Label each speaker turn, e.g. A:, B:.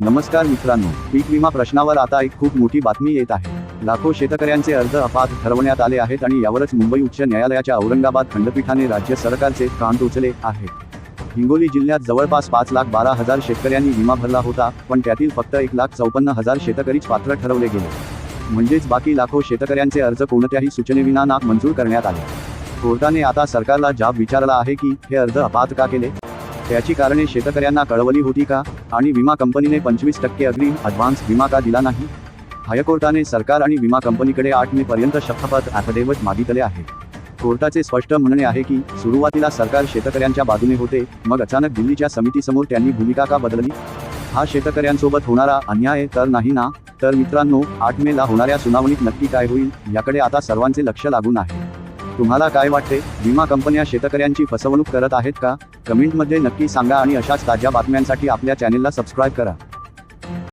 A: नमस्कार मित्रांनो, पीक विमा प्रश्नावर आता एक खूप मोठी बातमी येत आहे. लाखो शेतकऱ्यांचे अर्ज अपात्र ठरवण्यात आले आहेत आणि यावरच मुंबई उच्च न्यायालयाच्या औरंगाबाद खंडपीठाने राज्य सरकारचे कान टोचले आहे. हिंगोली जिल्ह्यात जवळपास 5,12,000 शेतकऱ्यांनी विमा भरला होता, पण त्यातील फक्त 1,54,000 शेतकरीच पात्र ठरवले गेले. म्हणजेच बाकी लाखो शेतकऱ्यांचे अर्ज कोणत्याही सूचनेविना नामंजूर करण्यात आले. कोर्टाने आता सरकारला जाब विचारला आहे की हे अर्ज अपात्र का केले, त्याची कारणे शेतकऱ्यांना कळवली होती का, आणि विमा कंपनीने 25% अग्रिम ॲडव्हान्स विमा का दिला नाही. हायकोर्टाने सरकार आणि विमा कंपनीकडे 8 मे पर्यंत शपथ ॲफिडेव्हिट मागितले आहे. कोर्टाचे स्पष्ट म्हणणे आहे की सुरुवातीला सरकार शेतकऱ्यांच्या बाजूने होते, मग अचानक दिल्लीच्या समितीसमोर त्यांनी भूमिका का बदलली. हा शेतकऱ्यांसोबत होणारा अन्याय तर नाही ना. तर मित्रांनो, 8 मेला होणाऱ्या सुनावणीत नक्की काय होईल याकडे आता सर्वांचे लक्ष लागून आहे. तुम्हाला काय वाटते, विमा कंपन्या शेतकऱ्यांची फसवणूक करत आहेत का? कमेंटमध्ये नक्की सांगा आणि अशाच ताज्या बातम्यांसाठी आपल्या चॅनेलला सबस्क्राईब करा.